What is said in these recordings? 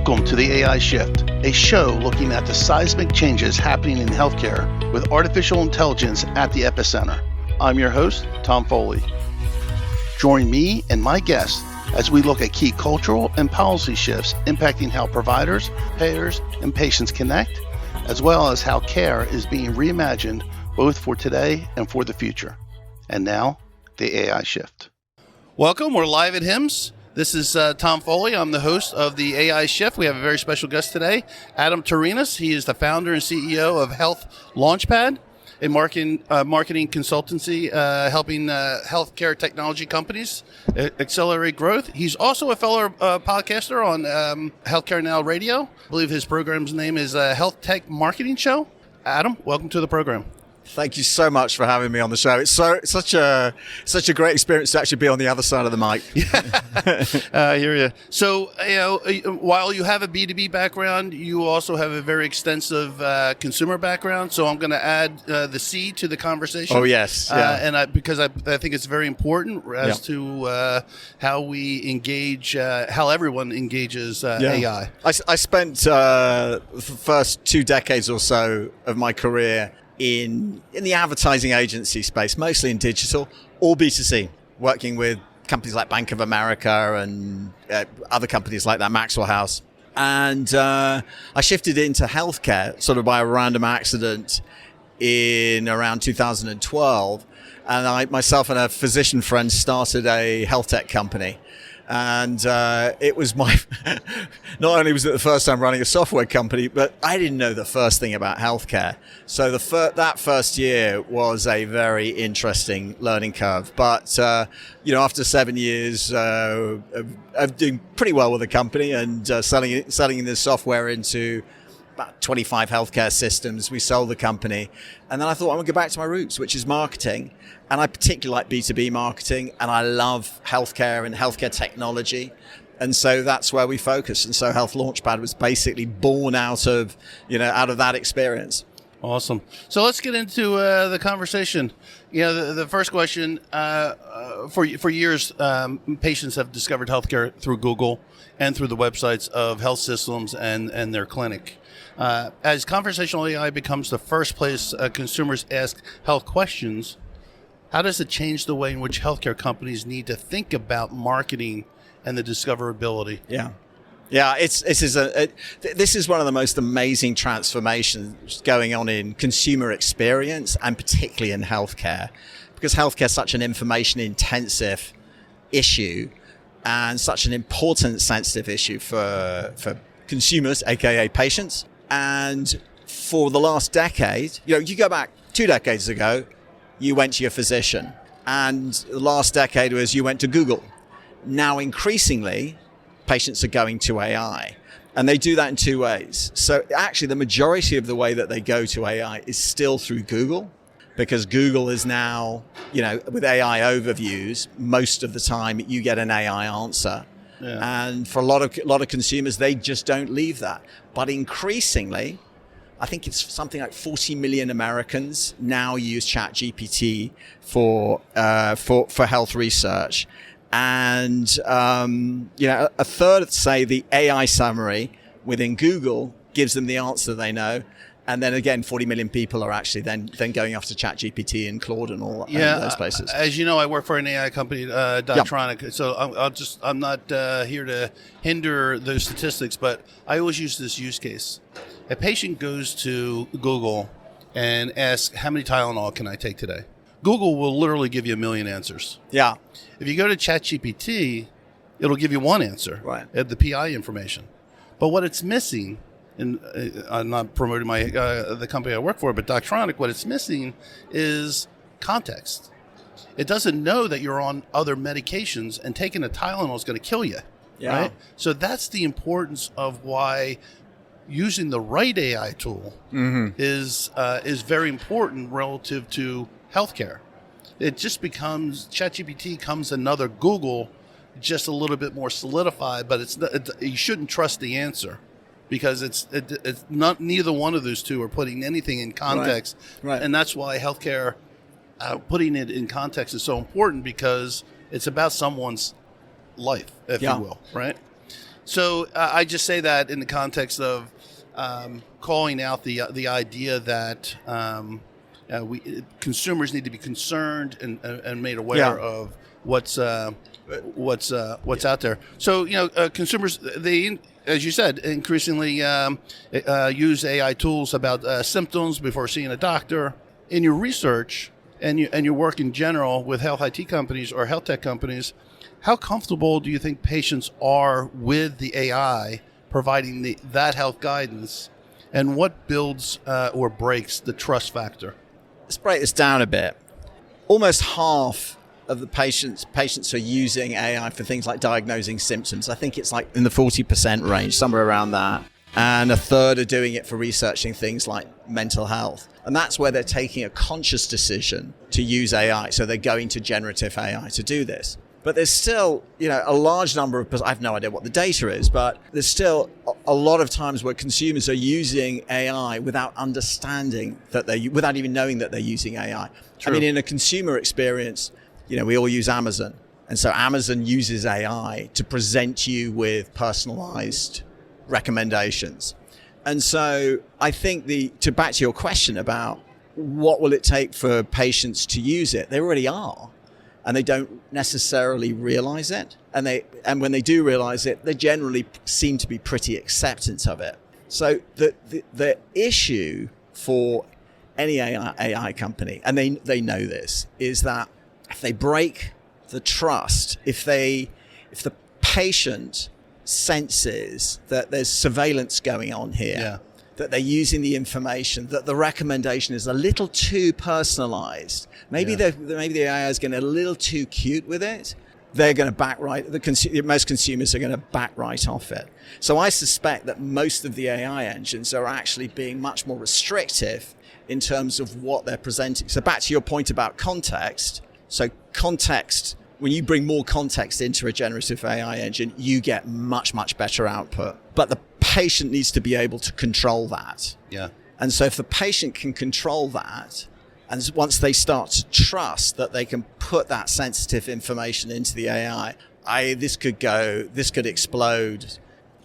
Welcome to the AI Shift, a show looking at the seismic changes happening in healthcare with artificial intelligence at the epicenter. I'm your host, Tom Foley. Join me and my guests as we look at key cultural and policy shifts impacting how providers, payers, and patients connect, as well as how care is being reimagined both for today and for the future. And now, the AI Shift. Welcome. We're live at HIMSS. This is Tom Foley. I'm the host of the AI Shift. We have a very special guest today, Adam Turinas. He is the founder and CEO of Health Launchpad, a marketing consultancy helping healthcare technology companies accelerate growth. He's also a fellow podcaster on Healthcare Now Radio. I believe his program's name is Health Tech Marketing Show. Adam, welcome to the program. Thank you so much for having me on the show. It's such a great experience to actually be on the other side of the mic. I hear you. So, while you have a B2B background, you also have a very extensive consumer background. So I'm going to add the C to the conversation. Oh, yes. Yeah. Because I think it's very important as to how we engage, how everyone engages AI. I spent the first 2 decades or so of my career in the advertising agency space, mostly in digital or B2C, working with companies like Bank of America and other companies like that, Maxwell House. And I shifted into healthcare sort of by a random accident in around 2012. And I, myself and a physician friend, started a health tech company. And it was not only was it the first time running a software company, but I didn't know the first thing about healthcare. So that first year was a very interesting learning curve. But, after 7 years of doing pretty well with the company and selling this software into about 25 healthcare systems, we sold the company. And then I thought, I'm going to go back to my roots, which is marketing. And I particularly like B2B marketing, and I love healthcare and healthcare technology. And so that's where we focus. And so Health Launchpad was basically born out of that experience. Awesome. So let's get into the conversation. The first question, for years, patients have discovered healthcare through Google and through the websites of health systems and their clinic. As conversational AI becomes the first place consumers ask health questions, how does it change the way in which healthcare companies need to think about marketing and the discoverability? Yeah, this is one of the most amazing transformations going on in consumer experience, and particularly in healthcare, because healthcare is such an information-intensive issue and such an important, sensitive issue for consumers, aka patients. And for the last decade, you go back 2 decades ago, you went to your physician, and the last decade was you went to Google. Now, increasingly, patients are going to AI, and they do that in 2 ways. So actually, the majority of the way that they go to AI is still through Google, because Google is now, with AI overviews, most of the time you get an AI answer. Yeah. And for a lot of consumers, they just don't leave that. But increasingly, I think it's something like 40 million Americans now use ChatGPT for health research. And, a third say the AI summary within Google gives them the answer they know. And then again, 40 million people are actually then going after ChatGPT and Claude and all those places. As you know, I work for an AI company, Doctronic. So I'm not here to hinder those statistics, but I always use this use case. A patient goes to Google and asks, how many Tylenol can I take today? Google will literally give you 1 million answers. Yeah. If you go to ChatGPT, it'll give you one answer. Right. The PI information. But what it's missing, and I'm not promoting the company I work for, but Doctronic, what it's missing is context. It doesn't know that you're on other medications, and taking a Tylenol is going to kill you. Yeah. Right? So that's the importance of why using the right AI tool is very important relative to healthcare. It just becomes, ChatGPT becomes another Google, just a little bit more solidified, but you shouldn't trust the answer, because it's not, neither one of those two are putting anything in context. Right. And that's why healthcare, putting it in context is so important, because it's about someone's life, if you will, right? So I just say that in the context of calling out the idea that consumers need to be concerned and made aware of what's out there. So consumers, they, as you said, increasingly use AI tools about symptoms before seeing a doctor. In your research and your work in general with health IT companies or health tech companies, how comfortable do you think patients are with the AI providing that health guidance, and what builds or breaks the trust factor? Let's break this down a bit. Almost half of the patients are using AI for things like diagnosing symptoms. I think it's like in the 40% range, somewhere around that. And a third are doing it for researching things like mental health. And that's where they're taking a conscious decision to use AI. So they're going to generative AI to do this. But there's still, a large number of, I have no idea what the data is, but there's still a lot of times where consumers are using AI without understanding without even knowing that they're using AI. True. I mean, in a consumer experience, we all use Amazon. And so Amazon uses AI to present you with personalized recommendations. And so I think back to your question about what will it take for patients to use it, they already are. And they don't necessarily realize it. And when they do realize it, they generally seem to be pretty acceptant of it. So the issue for any AI company, and they know this, is that if they break the trust, if the patient senses that there's surveillance going on here, that they're using the information, that the recommendation is a little too personalized, maybe the AI is getting a little too cute with it, they're going to back right. Most consumers are going to back right off it. So I suspect that most of the AI engines are actually being much more restrictive in terms of what they're presenting. So back to your point about context. So context, when you bring more context into a generative AI engine, you get much, much better output. But the patient needs to be able to control that. Yeah. And so if the patient can control that, and once they start to trust that they can put that sensitive information into the AI, this could explode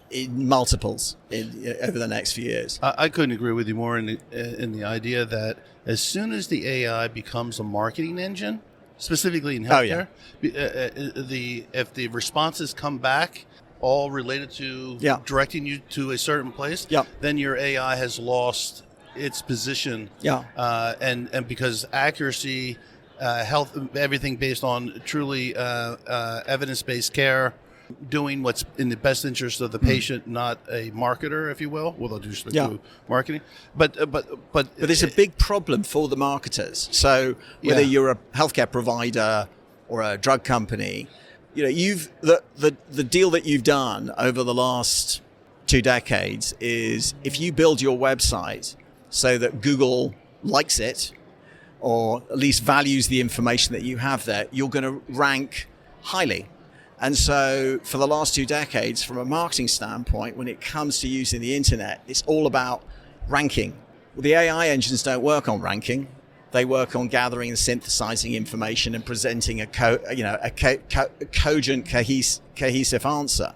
in multiples over the next few years. I couldn't agree with you more in the idea that as soon as the AI becomes a marketing engine, specifically in healthcare, if the responses come back all related to directing you to a certain place, then your AI has lost its position. And because accuracy, health, everything based on truly evidence-based care, doing what's in the best interest of the patient, not a marketer, if you will. Well, they'll do marketing, but it's a big problem for the marketers. So whether you're a healthcare provider or a drug company, the deal that you've done over the last 2 decades is if you build your website so that Google likes it, or at least values the information that you have there, you're going to rank highly. And so for the last 2 decades, from a marketing standpoint, when it comes to using the internet, it's all about ranking. Well, the AI engines don't work on ranking. They work on gathering and synthesizing information and presenting a cogent, cohesive answer.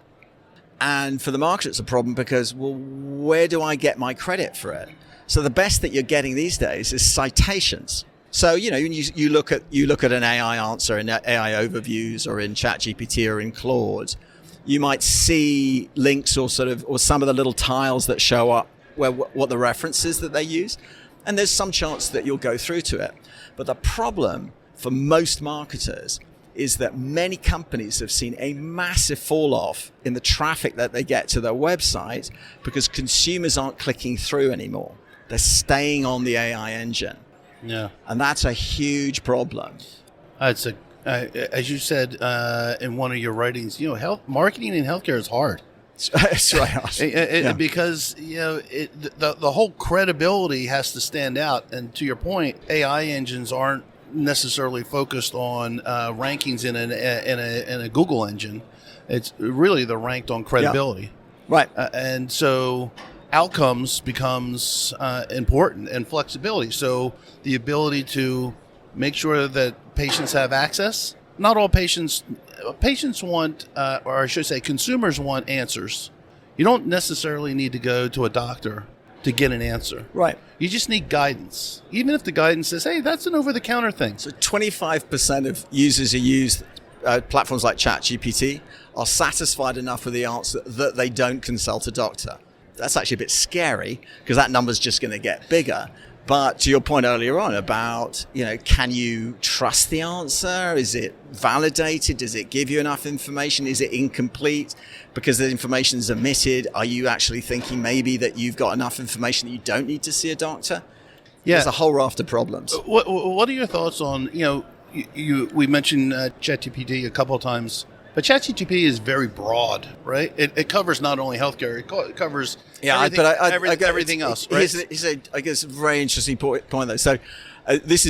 And for the marketer, it's a problem because, well, where do I get my credit for it? So the best that you're getting these days is citations. So, you look at an AI answer in AI overviews or in ChatGPT or in Claude, you might see links or some of the little tiles that show up where what the references that they use. And there's some chance that you'll go through to it. But the problem for most marketers is that many companies have seen a massive fall off in the traffic that they get to their website because consumers aren't clicking through anymore. They're staying on the AI engine. Yeah. And that's a huge problem. As you said in one of your writings, marketing in healthcare is hard. It's right. Because the whole credibility has to stand out. And to your point, AI engines aren't necessarily focused on rankings in a Google engine. It's really they're ranked on credibility. Right. And so outcomes becomes important, and flexibility. So the ability to make sure that patients have access. Not all patients patients want, or I should say consumers want answers. You don't necessarily need to go to a doctor to get an answer. Right. You just need guidance. Even if the guidance says, hey, that's an over-the-counter thing. So 25% of users who use platforms like ChatGPT are satisfied enough with the answer that they don't consult a doctor. That's actually a bit scary because that number's just going to get bigger. But to your point earlier on about, can you trust the answer? Is it validated? Does it give you enough information? Is it incomplete because the information is omitted? Are you actually thinking maybe that you've got enough information that you don't need to see a doctor? Yeah. There's a whole raft of problems. What are your thoughts on, we mentioned ChatGPT a couple of times, but ChatGPT is very broad, right? It covers not only healthcare, it covers everything else, right? Here's I guess, a very interesting point though. So this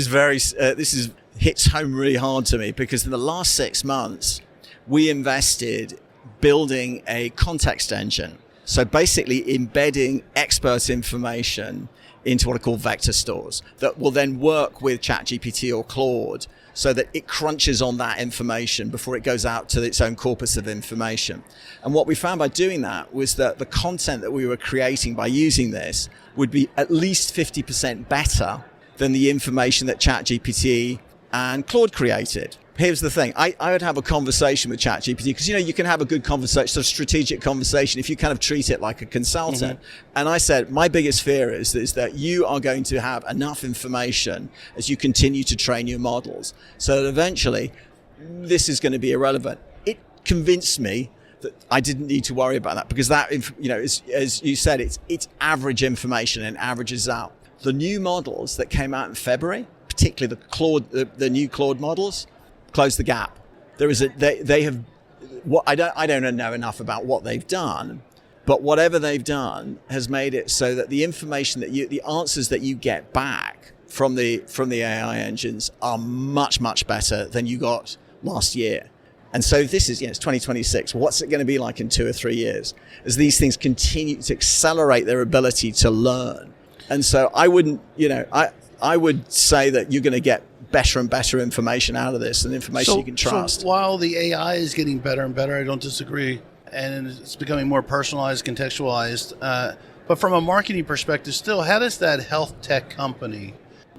hits home really hard to me because in the last 6 months, we invested building a context engine. So basically embedding expert information into what are called vector stores that will then work with ChatGPT or Claude so that it crunches on that information before it goes out to its own corpus of information. And what we found by doing that was that the content that we were creating by using this would be at least 50% better than the information that ChatGPT and Claude created. Here's the thing. I would have a conversation with ChatGPT because, you can have a good conversation, sort of strategic conversation if you kind of treat it like a consultant. Mm-hmm. And I said, my biggest fear is that you are going to have enough information as you continue to train your models so that eventually this is going to be irrelevant. It convinced me that I didn't need to worry about that because that, as you said, it's average information and averages out. The new models that came out in February, particularly the new Claude models, close the gap. They have what I don't know enough about what they've done, but whatever they've done has made it so that the information the answers that you get back from the AI engines are much better than you got last year. And so this is, it's 2026. What's it going to be like in 2 or 3 years as these things continue to accelerate their ability to learn? And so I wouldn't, I would say that you're going to get better and better information out of this and information you can trust. So while the AI is getting better and better, I don't disagree, and it's becoming more personalized, contextualized. But from a marketing perspective, still, how does that health tech company,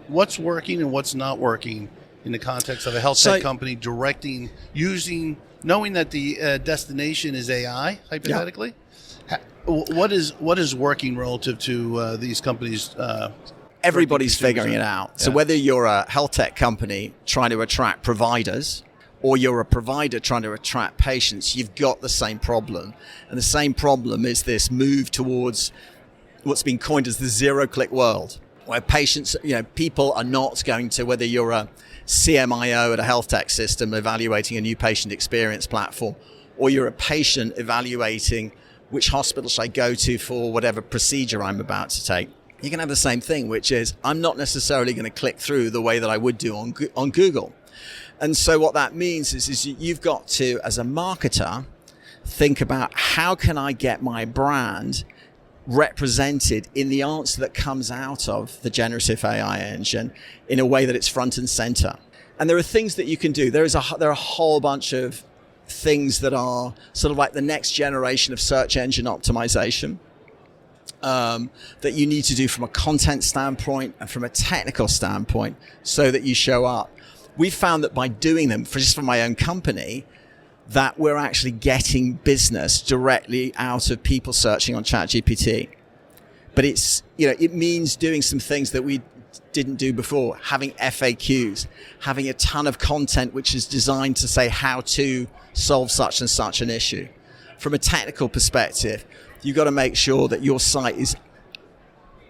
what's working and what's not working in the context of a health tech company knowing that the destination is AI, hypothetically? Yeah. What is working relative to these companies? Everybody's figuring it out. Yeah. So whether you're a health tech company trying to attract providers or you're a provider trying to attract patients, you've got the same problem. And the same problem is this move towards what's been coined as the zero-click world, where patients, people are not going to, whether you're a CMIO at a health tech system evaluating a new patient experience platform, or you're a patient evaluating which hospital should I go to for whatever procedure I'm about to take. You can have the same thing, which is I'm not necessarily going to click through the way that I would do on Google. And so what that means is you've got to, as a marketer, think about how can I get my brand represented in the answer that comes out of the generative AI engine in a way that it's front and center. And there are things that you can do. There are a whole bunch of things that are sort of like the next generation of search engine optimization. That you need to do from a content standpoint and from a technical standpoint so that you show up. We found that by doing them, just for my own company, that we're actually getting business directly out of people searching on ChatGPT. But it means doing some things that we didn't do before, having FAQs, having a ton of content which is designed to say how to solve such and such an issue. From a technical perspective, you've got to make sure that your site is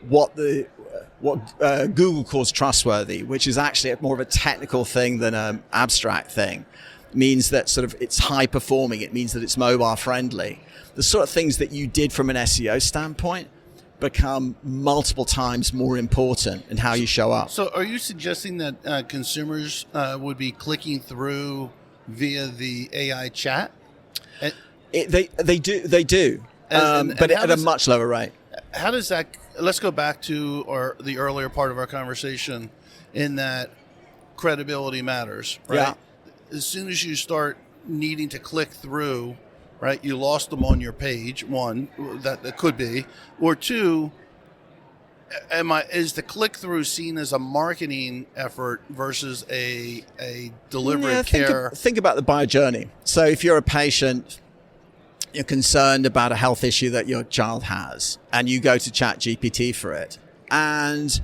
what Google calls trustworthy, which is actually more of a technical thing than an abstract thing. It means that sort of it's high performing. It means that it's mobile friendly. The sort of things that you did from an SEO standpoint become multiple times more important in how you show up. So are you suggesting that consumers would be clicking through via the AI chat? They do. But at a much lower rate. How does that? Let's go back to the earlier part of our conversation, in that credibility matters, right? Yeah. As soon as you start needing to click through, right? You lost them on your page, one, that could be, or two, is the click through seen as a marketing effort versus a delivery of care? Think about the buyer journey. So if you're a patient, you're concerned about a health issue that your child has, and you go to ChatGPT for it, and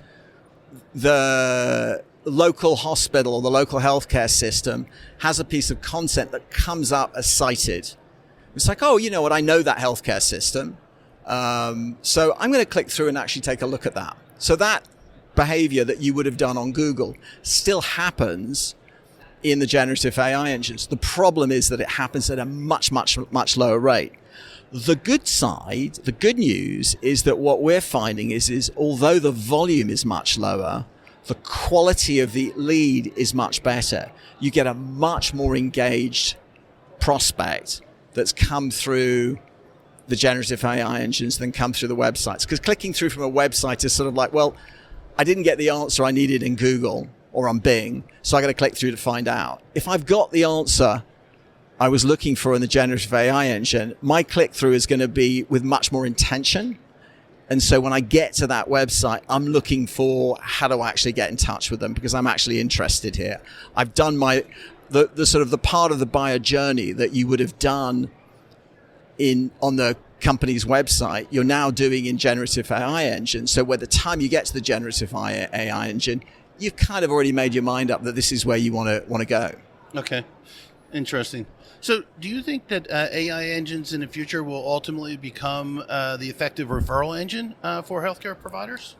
the local hospital or the local healthcare system has a piece of content that comes up as cited. It's like, oh, you know what? I know that healthcare system. So I'm going to click through and actually take a look at that. So that behavior that you would have done on Google still happens in the generative AI engines. The problem is that it happens at a much, much, much lower rate. The good side, the good news is that what we're finding is although the volume is much lower, the quality of the lead is much better. You get a much more engaged prospect that's come through the generative AI engines than come through the websites. Because clicking through from a website is sort of like, well, I didn't get the answer I needed in Google or on Bing, so I got to click through to find out. If I've got the answer I was looking for in the generative AI engine, my click through is going to be with much more intention. And so when I get to that website, I'm looking for how do I actually get in touch with them because I'm actually interested here. I've done the sort of the part of the buyer journey that you would have done on the company's website, you're now doing in generative AI engine. So by the time you get to the generative AI engine, you've kind of already made your mind up that this is where you want to go. Okay, interesting. So do you think that AI engines in the future will ultimately become the effective referral engine for healthcare providers?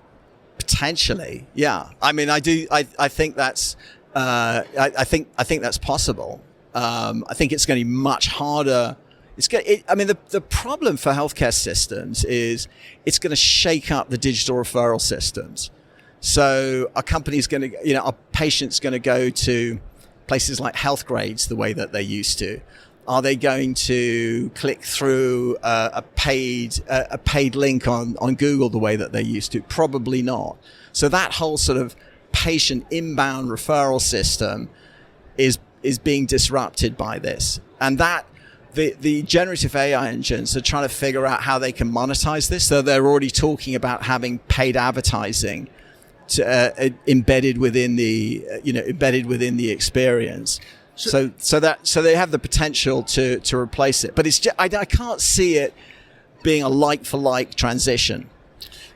Potentially, yeah. I mean, I do. I think that's. I think that's possible. I think it's going to be much harder. The problem for healthcare systems is it's going to shake up the digital referral systems. So a company's going to, a patient's going to go to places like Health Grades the way that they used to. Are they going to click through a paid link on Google the way that they used to? Probably not. So that whole sort of patient inbound referral system is being disrupted by this. And that the generative AI engines are trying to figure out how they can monetize this. So they're already talking about having paid advertising embedded within the experience. So they have the potential to replace it, but it's just, I can't see it being a like for like transition.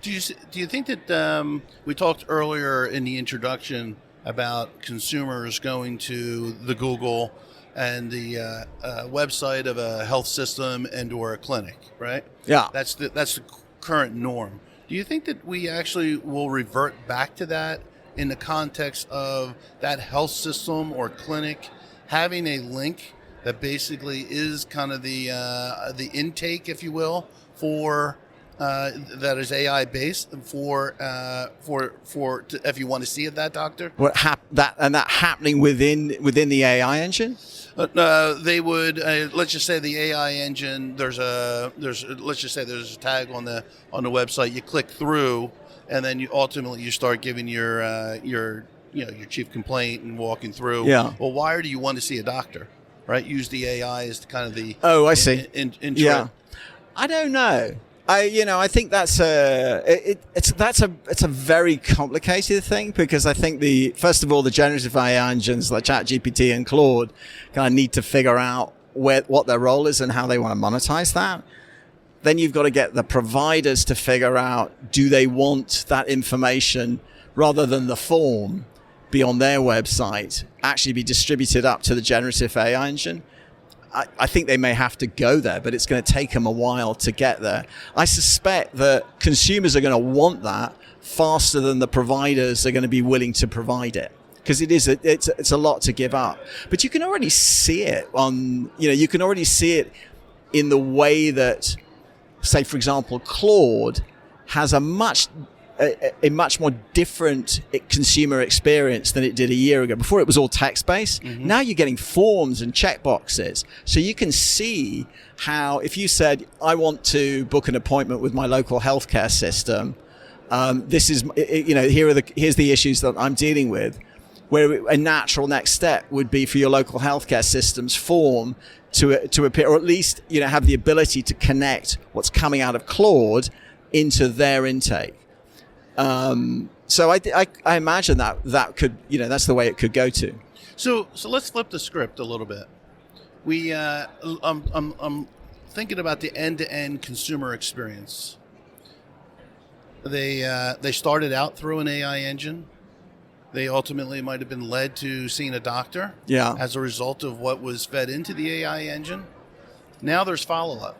Do you think that we talked earlier in the introduction about consumers going to the Google and the website of a health system and or a clinic, right? Yeah, that's the current norm. Do you think that we actually will revert back to that in the context of that health system or clinic having a link that basically is kind of the intake, if you will, for that is AI based for if you want to see it, that doctor? That happening within the AI engine? They would let's just say the AI engine. Let's just say there's a tag on the website. You click through, and then you ultimately start giving your chief complaint and walking through. Yeah. Well, why do you want to see a doctor? Right. Use the AI as kind of the. Oh, I see. Yeah. I don't know. I think that's a very complicated thing because I think first of all the generative AI engines like ChatGPT and Claude kind of need to figure out what their role is and how they want to monetize that. Then you've got to get the providers to figure out, do they want that information rather than the form be on their website actually be distributed up to the generative AI engine? I think they may have to go there, but it's going to take them a while to get there. I suspect that consumers are going to want that faster than the providers are going to be willing to provide it, because it's a lot to give up. But you can already see it in the way that, say, for example, Claude has a much more different consumer experience than it did a year ago. Before it was all text-based. Mm-hmm. Now you're getting forms and checkboxes. So you can see how, if you said, I want to book an appointment with my local healthcare system, this is, here's the issues that I'm dealing with. where a natural next step would be for your local healthcare systems form to appear, or at least, have the ability to connect what's coming out of Claude into their intake. So I imagine that could, that's the way it could go to. So let's flip the script a little bit. I'm thinking about the end-to-end consumer experience. They started out through an AI engine. They ultimately might have been led to seeing a doctor as a result of what was fed into the AI engine. Now there's follow-up.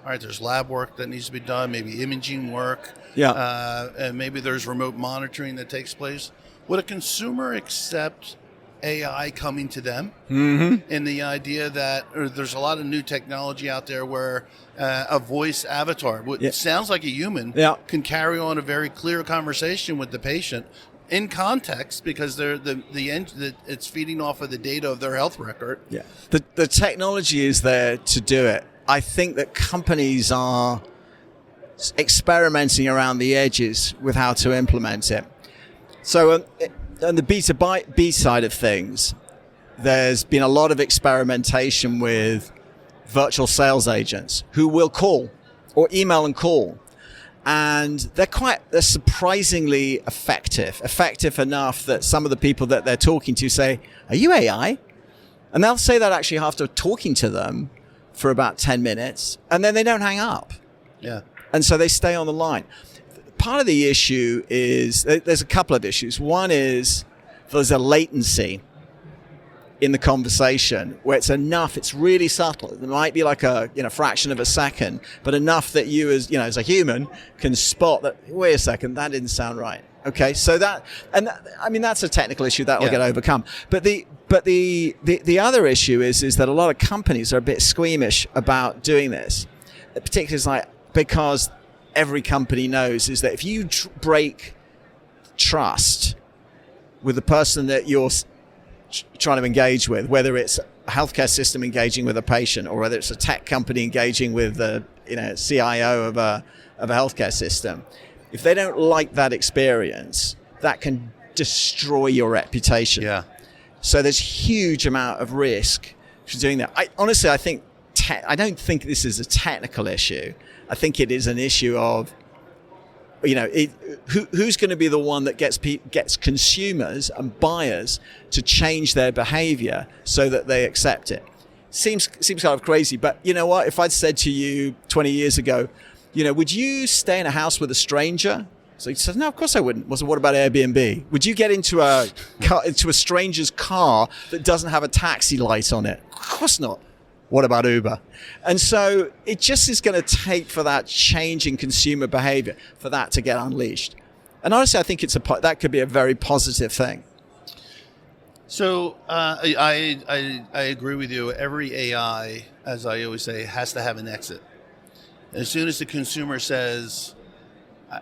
All right, there's lab work that needs to be done, maybe imaging work, and maybe there's remote monitoring that takes place. Would a consumer accept AI coming to them? Mm-hmm. And the idea that there's a lot of new technology out there where a voice avatar, what sounds like a human, can carry on a very clear conversation with the patient in context, because it's feeding off of the data of their health record. Yeah, the technology is there to do it. I think that companies are experimenting around the edges with how to implement it. So on the B2B side of things, there's been a lot of experimentation with virtual sales agents who will call or email and call. And they're surprisingly effective enough that some of the people that they're talking to say, "Are you AI?" And they'll say that actually after talking to them for about 10 minutes, and then they don't hang up. Yeah. And so they stay on the line. Part of the issue is, there's a couple of issues. One is there's a latency in the conversation where it's really subtle. It might be like a fraction of a second, but enough that you as a human can spot that, wait a second, that didn't sound right. Okay, so that's a technical issue that will get overcome. But the other issue is that a lot of companies are a bit squeamish about doing this, particularly because every company knows is that if you break trust with the person that you're trying to engage with, whether it's a healthcare system engaging with a patient or whether it's a tech company engaging with the CIO of a healthcare system, if they don't like that experience, that can destroy your reputation. Yeah. So there's huge amount of risk for doing that. I don't think this is a technical issue. I think it is an issue of, who's going to be the one that gets consumers and buyers to change their behavior so that they accept it. Seems kind of crazy, but you know what? If I'd said to you 20 years ago, would you stay in a house with a stranger? So he said, no, of course I wouldn't. What about Airbnb? Would you get into a stranger's car that doesn't have a taxi light on it? Of course not. What about Uber? And so it just is going to take for that change in consumer behavior for that to get unleashed. And honestly, I think that could be a very positive thing. So I agree with you. Every AI, as I always say, has to have an exit. As soon as the consumer says,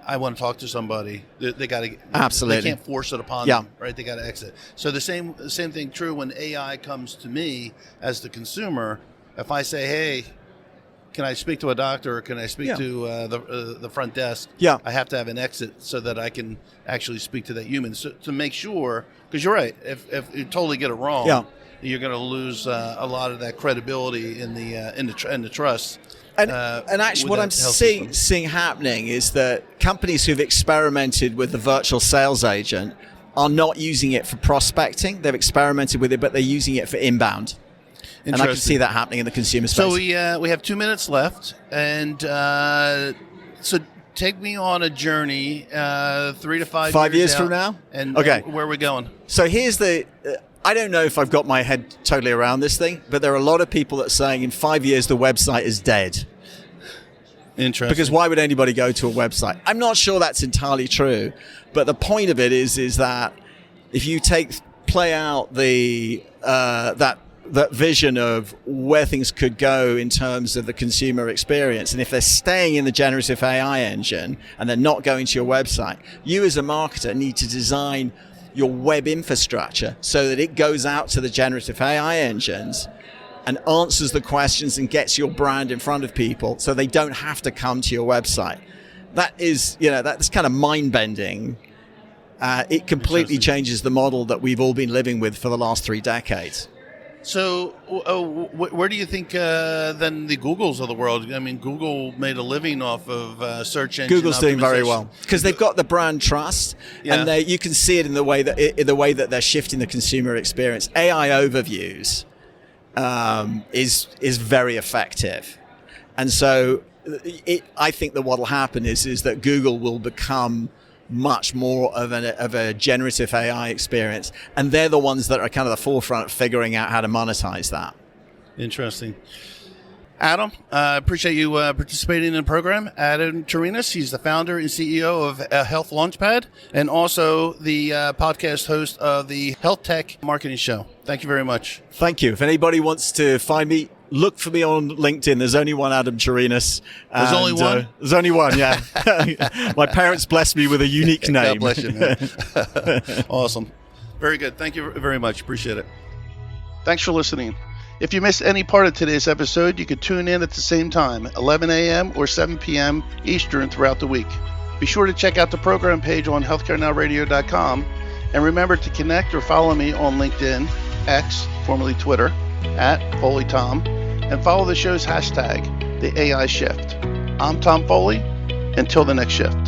I want to talk to somebody, they got to. Absolutely. They can't force it upon them, right? They got to exit. So the same thing true when AI comes to me as the consumer. If I say, hey, can I speak to a doctor or can I speak to the front desk? Yeah. I have to have an exit so that I can actually speak to that human. So to make sure, because you're right, if you totally get it wrong, you're going to lose a lot of that credibility in the trust. And actually what I'm seeing happening is that companies who've experimented with the virtual sales agent are not using it for prospecting. They've experimented with it, but they're using it for inbound. And I can see that happening in the consumer space. So we have 2 minutes left. And so take me on a journey 3 to 5 years from now? And okay. Where are we going? So here's I don't know if I've got my head totally around this thing, but there are a lot of people that are saying in 5 years the website is dead. Interesting. Because why would anybody go to a website? I'm not sure that's entirely true, but the point of it is that if you play out that vision of where things could go in terms of the consumer experience, and if they're staying in the generative AI engine and they're not going to your website, you as a marketer need to design your web infrastructure so that it goes out to the generative AI engines and answers the questions and gets your brand in front of people so they don't have to come to your website. That is, that's kind of mind-bending It completely changes the model that we've all been living with for the last 3 decades. So where do you think then the Googles of the world? I mean, Google made a living off of search engine Google's doing very well because they've got the brand trust, and you can see it in the way that they're shifting the consumer experience. AI overviews is very effective, and so I think that what will happen is that Google will become much more of a generative AI experience, and they're the ones that are kind of the forefront of figuring out how to monetize that. Interesting. Adam, I appreciate you participating in the program. Adam Turinas, he's the founder and CEO of Health Launchpad, and also the podcast host of the Health Tech Marketing Show. Thank you very much. Thank you. If anybody wants to find me, look for me on LinkedIn. There's only one Adam Turinas. There's only one? There's only one, yeah. My parents blessed me with a unique name. God bless you, man. Awesome. Very good. Thank you very much. Appreciate it. Thanks for listening. If you missed any part of today's episode, you can tune in at the same time, 11 a.m. or 7 p.m. Eastern throughout the week. Be sure to check out the program page on healthcarenowradio.com, and remember to connect or follow me on LinkedIn, X, formerly Twitter, @FoleyTom, and follow the show's hashtag, The AI Shift. I'm Tom Foley. Until the next shift.